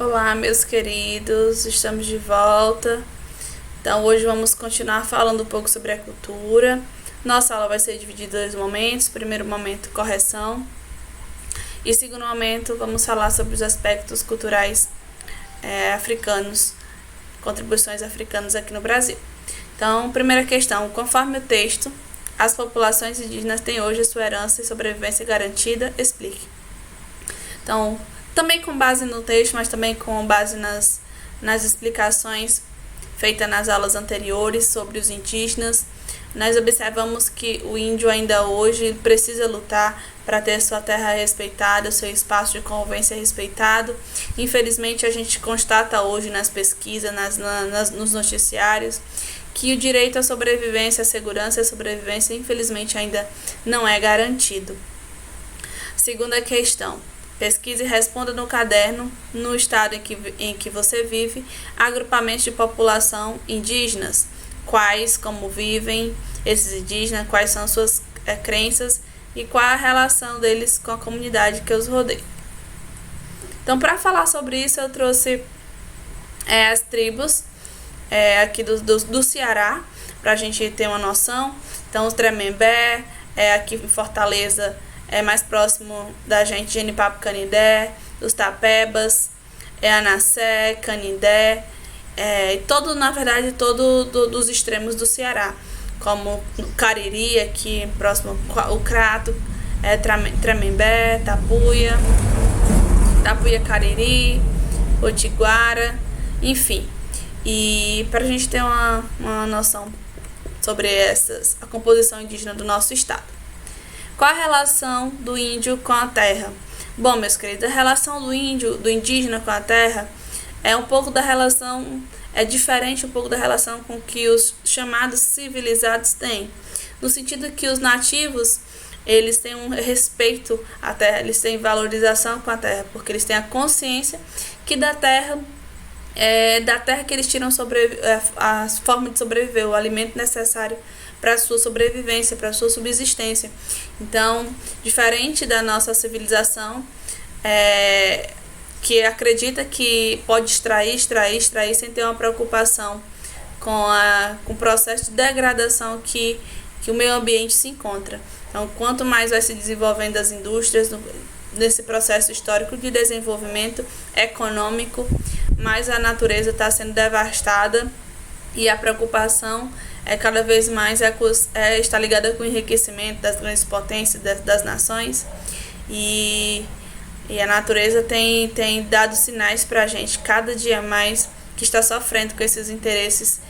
Olá, meus queridos, estamos de volta. Então, hoje vamos continuar falando um pouco sobre a cultura. Nossa aula vai ser dividida em dois momentos. Primeiro momento, correção. E segundo momento, vamos falar sobre os aspectos culturais africanos, contribuições africanas aqui no Brasil. Então, primeira questão, conforme o texto, as populações indígenas têm hoje sua herança e sobrevivência garantida? Explique. Então, também com base no texto, mas também com base nas explicações feitas nas aulas anteriores sobre os indígenas, nós observamos que o índio ainda hoje precisa lutar para ter sua terra respeitada, seu espaço de convivência respeitado. Infelizmente, a gente constata hoje nas pesquisas, nos noticiários, que o direito à sobrevivência, à segurança e à sobrevivência, infelizmente, ainda não é garantido. Segunda questão. Pesquise e responda no caderno, no estado em que você vive, agrupamentos de população indígenas. Quais, como vivem esses indígenas, quais são suas crenças e qual a relação deles com a comunidade que os rodeia. Então, para falar sobre isso, eu trouxe as tribos aqui do Ceará, para a gente ter uma noção. Então, os Tremembé, aqui em Fortaleza, mais próximo da gente, Genipapo Canindé, os Tapebas, Anassé, Canindé, na verdade, dos extremos do Ceará, como Cariri, aqui próximo, o Crato, Tremembé, Tapuia, Cariri, Potiguara, enfim. E para a gente ter uma noção sobre a composição indígena do nosso estado. Qual a relação do índio com a terra? Bom, meus queridos, a relação do indígena com a terra é um pouco da relação, é diferente um pouco da relação com que os chamados civilizados têm. No sentido que os nativos, eles têm um respeito à terra, eles têm valorização com a terra, porque eles têm a consciência que da terra que eles tiram a forma de sobreviver, o alimento necessário para a sua sobrevivência, para a sua subsistência. Então, diferente da nossa civilização, que acredita que pode extrair sem ter uma preocupação com o processo de degradação que o meio ambiente se encontra. Então, quanto mais vai se desenvolvendo as indústrias nesse processo histórico de desenvolvimento econômico, mais a natureza está sendo devastada e a preocupação cada vez mais está ligada com o enriquecimento das grandes potências das nações e a natureza tem dado sinais para a gente cada dia mais que está sofrendo com esses interesses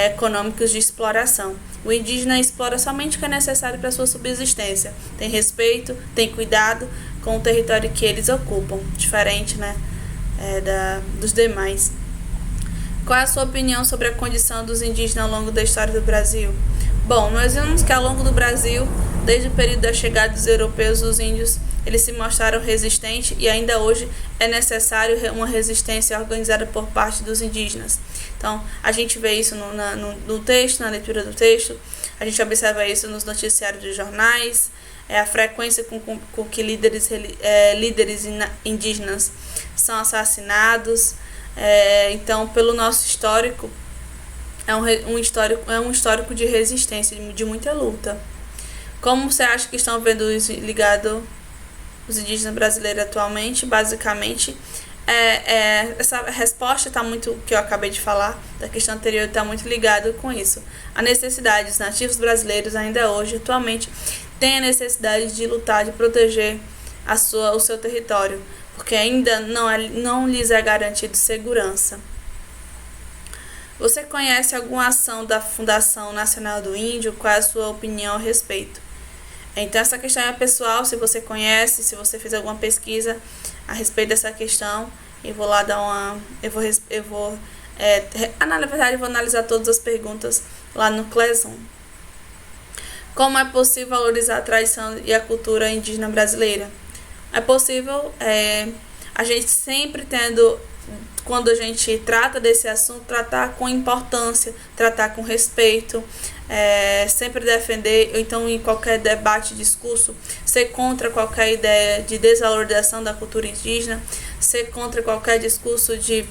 econômicos de exploração. O indígena explora somente o que é necessário para a sua subsistência, tem respeito, tem cuidado com o território que eles ocupam, diferente, dos demais. Qual é a sua opinião sobre a condição dos indígenas ao longo da história do Brasil? Bom, nós vemos que ao longo do Brasil, desde o período da chegada dos europeus, os índios eles se mostraram resistentes e ainda hoje é necessário uma resistência organizada por parte dos indígenas. Então, a gente vê isso no texto, na leitura do texto, a gente observa isso nos noticiários dos jornais, a frequência com que líderes indígenas são assassinados. Então, pelo nosso histórico, é um histórico de resistência, de muita luta. Como você acha que estão vendo isso ligado os indígenas brasileiros atualmente? Basicamente, essa resposta está muito, que eu acabei de falar, da questão anterior, está muito ligado com isso. A necessidade dos nativos brasileiros ainda hoje, atualmente, têm a necessidade de lutar, de proteger o seu território, porque ainda não lhes é garantido segurança. Você conhece alguma ação da Fundação Nacional do Índio? Qual é a sua opinião a respeito? Então, essa questão é pessoal, se você conhece, se você fez alguma pesquisa a respeito dessa questão, eu vou lá dar na verdade, eu vou analisar todas as perguntas lá no Classroom. Como é possível valorizar a tradição e a cultura indígena brasileira? É possível a gente sempre tendo, quando a gente trata desse assunto, tratar com importância, tratar com respeito, sempre defender, ou então em qualquer debate, discurso, ser contra qualquer ideia de desvalorização da cultura indígena, ser contra qualquer discurso de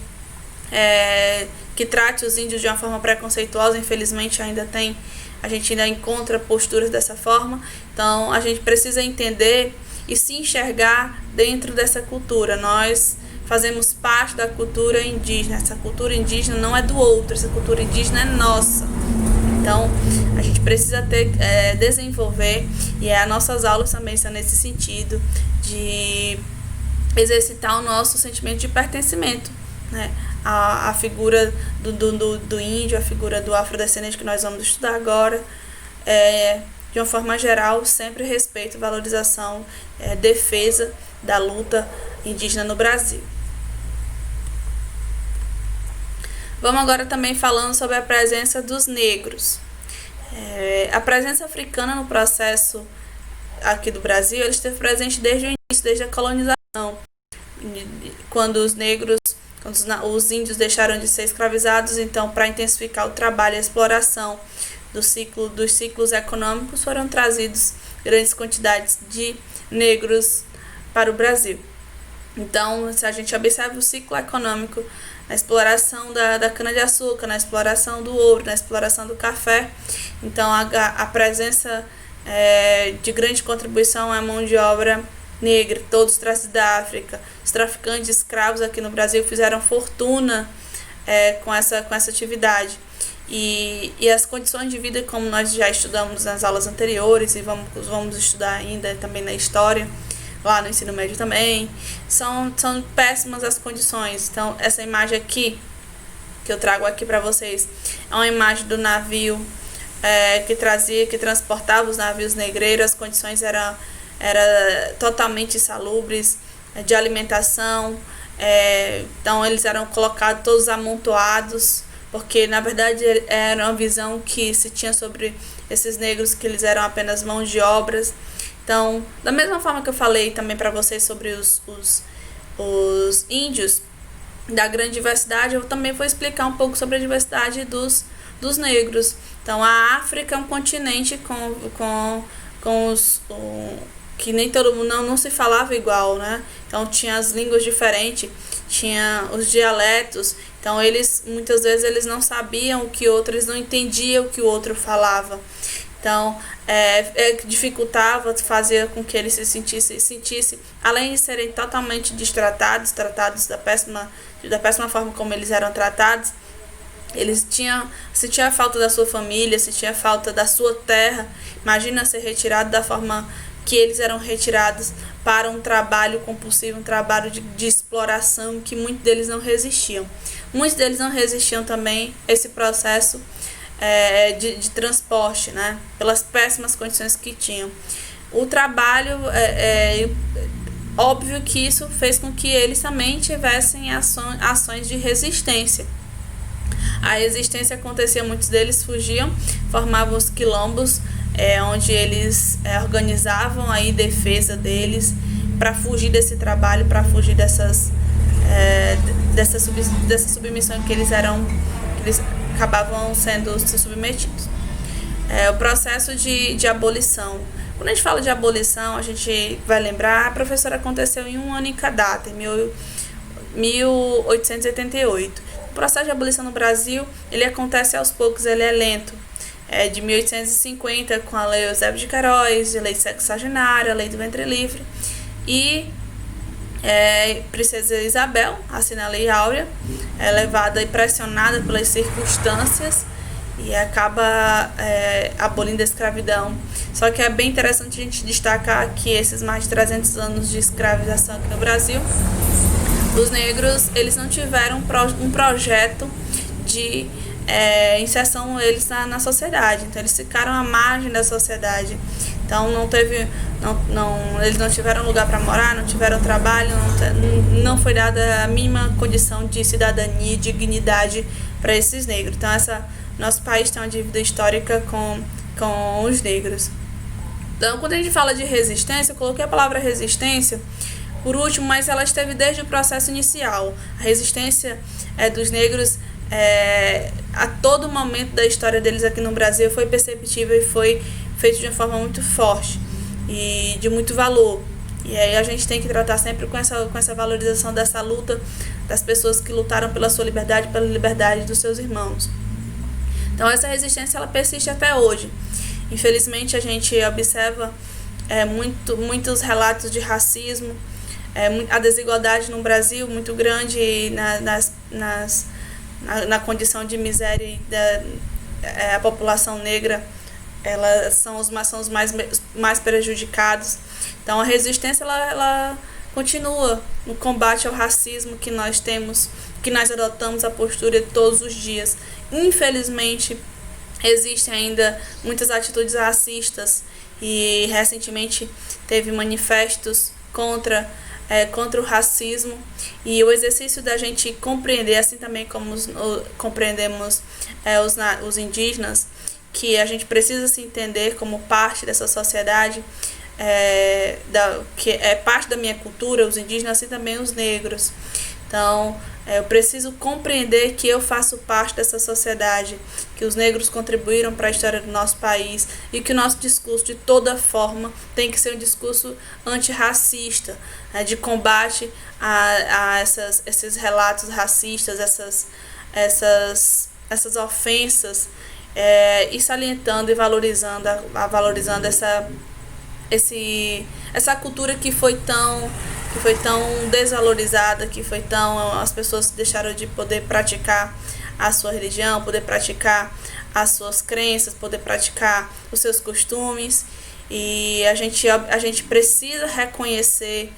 que trate os índios de uma forma preconceituosa. Infelizmente a gente ainda encontra posturas dessa forma. Então a gente precisa entender e se enxergar dentro dessa cultura. Nós fazemos parte da cultura indígena. Essa cultura indígena não é do outro, essa cultura indígena é nossa. Então a gente precisa desenvolver, e as nossas aulas também são nesse sentido, de exercitar o nosso sentimento de pertencimento, né? A figura do índio, a figura do afrodescendente que nós vamos estudar agora, de uma forma geral, sempre respeito, valorização, defesa da luta indígena no Brasil. Vamos agora também falando sobre a presença dos negros. A presença africana no processo aqui do Brasil, ele esteve presente desde o início, desde a colonização, quando os índios deixaram de ser escravizados. Então, para intensificar o trabalho e a exploração dos ciclos econômicos, foram trazidos grandes quantidades de negros para o Brasil. Então, se a gente observa o ciclo econômico, na exploração da cana-de-açúcar, na exploração do ouro, na exploração do café, então a presença de grande contribuição é a mão de obra negra, todos trazidos da África. Os traficantes de escravos aqui no Brasil fizeram fortuna com essa atividade. E as condições de vida, como nós já estudamos nas aulas anteriores e vamos estudar ainda também na história, lá no ensino médio também, são péssimas as condições. Então, essa imagem aqui, que eu trago aqui para vocês, é uma imagem do navio que transportava os navios negreiros. As condições eram totalmente insalubres, de alimentação. Então, eles eram colocados todos amontoados, porque na verdade era uma visão que se tinha sobre esses negros, que eles eram apenas mãos de obras. Então, da mesma forma que eu falei também para vocês sobre os índios, da grande diversidade, eu também vou explicar um pouco sobre a diversidade dos negros. Então, a África é um continente que nem todo mundo não se falava igual, né? Então, tinha as línguas diferentes, tinha os dialetos. Então, muitas vezes eles não sabiam o que outro, eles não entendiam o que o outro falava. Então, dificultava, fazia com que eles se sentissem, além de serem totalmente tratados da péssima forma como eles eram tratados, eles sentiam a falta da sua família, sentiam a falta da sua terra. Imagina ser retirado da forma que eles eram retirados, para um trabalho compulsivo, um trabalho de exploração, que muitos deles não resistiam. Muitos deles não resistiam também a esse processo de transporte, né? Pelas péssimas condições que tinham. O trabalho, óbvio que isso fez com que eles também tivessem ações de resistência. A resistência acontecia, muitos deles fugiam, formavam os quilombos, onde eles organizavam aí defesa deles para fugir desse trabalho, para fugir dessa submissão que eles acabavam sendo submetidos. O processo de abolição. Quando a gente fala de abolição, a gente vai lembrar, a professora aconteceu em um ano em cada data, em 1888. O processo de abolição no Brasil, ele acontece aos poucos, ele é lento. De 1850, com a Lei Eusébio de Queiroz, a Lei Sexagenária, a Lei do Ventre Livre, e Princesa Isabel assina a Lei Áurea, é levada e pressionada pelas circunstâncias e acaba abolindo a escravidão. Só que é bem interessante a gente destacar que esses mais de 300 anos de escravização aqui no Brasil, os negros, eles não tiveram um projeto de inserção eles na sociedade. Então eles ficaram à margem da sociedade. Então eles não tiveram lugar para morar, não tiveram trabalho, não foi dada a mínima condição de cidadania e dignidade para esses negros. Então nosso país tem uma dívida histórica com os negros. Então, quando a gente fala de resistência, eu coloquei a palavra resistência por último, mas ela esteve desde o processo inicial. A resistência dos negros a todo momento da história deles aqui no Brasil foi perceptível e foi feito de uma forma muito forte e de muito valor. E aí a gente tem que tratar sempre com essa valorização dessa luta das pessoas que lutaram pela sua liberdade, pela liberdade dos seus irmãos. Então essa resistência ela persiste até hoje. Infelizmente a gente observa muitos relatos de racismo, a desigualdade no Brasil muito grande na condição de miséria a população negra, elas são os mais prejudicados. Então a resistência ela continua no combate ao racismo que nós temos, que nós adotamos a postura todos os dias. Infelizmente existem ainda muitas atitudes racistas e recentemente teve manifestos contra o racismo, e o exercício da gente compreender, assim também como compreendemos os indígenas, que a gente precisa se entender como parte dessa sociedade, que é parte da minha cultura, os indígenas, assim também os negros. Então, eu preciso compreender que eu faço parte dessa sociedade, que os negros contribuíram para a história do nosso país e que o nosso discurso, de toda forma, tem que ser um discurso antirracista, de combate a esses relatos racistas, essas ofensas, e salientando e valorizando essa cultura que foi tão desvalorizada, as pessoas deixaram de poder praticar a sua religião, poder praticar as suas crenças, poder praticar os seus costumes. E a gente precisa reconhecer,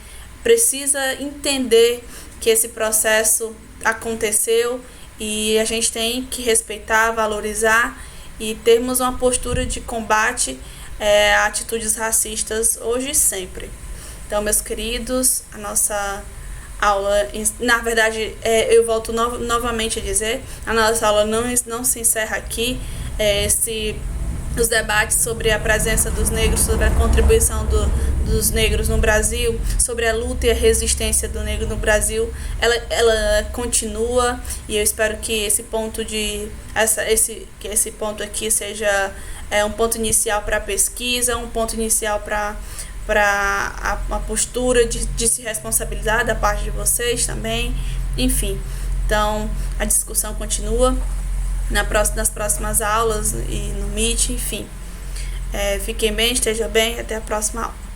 precisa entender que esse processo aconteceu e a gente tem que respeitar, valorizar e termos uma postura de combate a atitudes racistas hoje e sempre. Então, meus queridos, a nossa aula, na verdade, eu volto novamente a dizer, a nossa aula não se encerra aqui. Os debates sobre a presença dos negros, sobre a contribuição dos negros no Brasil, sobre a luta e a resistência do negro no Brasil, ela continua, e eu espero que esse ponto aqui seja um ponto inicial para a pesquisa, um ponto inicial para a postura de se responsabilizar da parte de vocês também, enfim. Então, a discussão continua nas próximas aulas e no Meet, enfim. Fiquem bem, estejam bem, até a próxima aula.